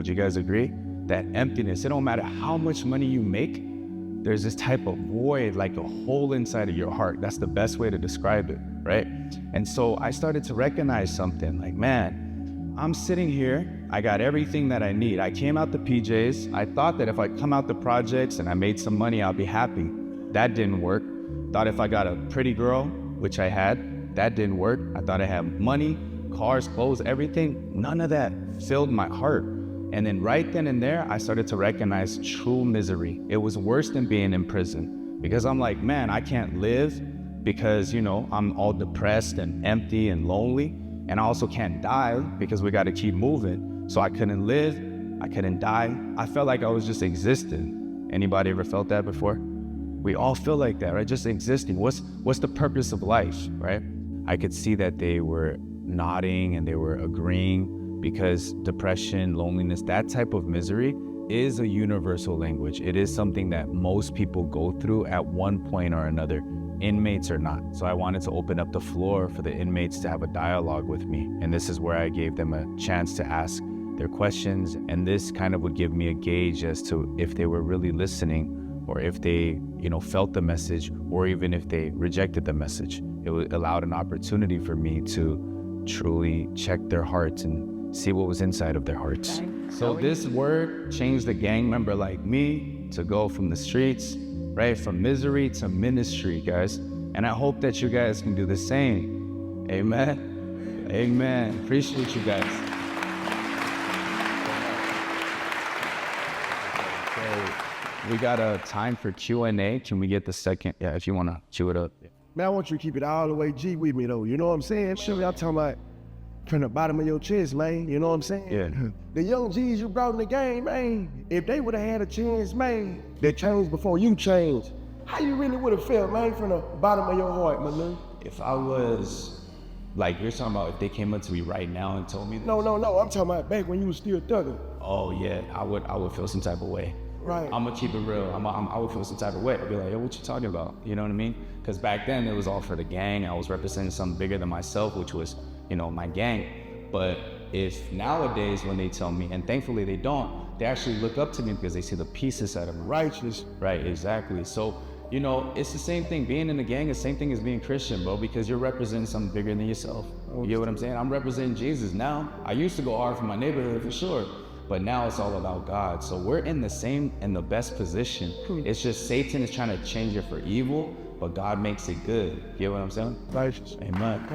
Would you guys agree? That emptiness, it don't matter how much money you make, there's this type of void, like a hole inside of your heart. That's the best way to describe it, right? And so I started to recognize something like, man, I'm sitting here, I got everything that I need. I came out the PJs. I thought that if I come out the projects and I made some money, I'll be happy. That didn't work. Thought if I got a pretty girl, which I had, that didn't work. I thought I had money, cars, clothes, everything. None of that filled my heart. And then right then and there, I started to recognize true misery. It was worse than being in prison, because I'm like, man, I can't live because, you know, I'm all depressed and empty and lonely. And I also can't die because we got to keep moving. So I couldn't live, I couldn't die. I felt like I was just existing. Anybody ever felt that before? We all feel like that, right? Just existing. What's the purpose of life, right? I could see that they were nodding and they were agreeing, because depression, loneliness, that type of misery is a universal language. It is something that most people go through at one point or another, inmates or not. So I wanted to open up the floor for the inmates to have a dialogue with me. And this is where I gave them a chance to ask their questions. And this kind of would give me a gauge as to if they were really listening, or if they, you know, felt the message, or even if they rejected the message. It allowed an opportunity for me to truly check their hearts and see what was inside of their hearts. So this word changed a gang member like me to go from the streets, right, from misery to ministry, guys. And I hope that you guys can do the same. Amen. Amen. Appreciate you guys. So we got a time for Q&A. Can we get the second? Yeah, if you want to chew it up. Man, I want you to keep it all the way G with me, though. You know what I'm saying? Sure, I'm talking about from the bottom of your chest, man. You know what I'm saying? Yeah. The young G's you brought in the game, man, if they would have had a chance, man, they changed before you changed. How you really would have felt, man, from the bottom of your heart, my nigga? If I was, like, you're talking about if they came up to me right now and told me this? No. I'm talking about back when you was still thugging. Oh, yeah. I would feel some type of way. Right. I'm gonna keep it real. I would feel some type of way. I'd be like, yo, what you talking about? You know what I mean? Because back then it was all for the gang. I was representing something bigger than myself, which was, you know, my gang. But if nowadays when they tell me, and thankfully they don't, they actually look up to me because they see the peace inside of me. Righteous. Right, exactly. So, you know, it's the same thing. Being in the gang is the same thing as being Christian, bro, because you're representing something bigger than yourself. You get what I'm saying? I'm representing Jesus now. I used to go hard for my neighborhood for sure, but now it's all about God. So we're in the best position. It's just Satan is trying to change it for evil, but God makes it good. You get what I'm saying? Righteous. Amen.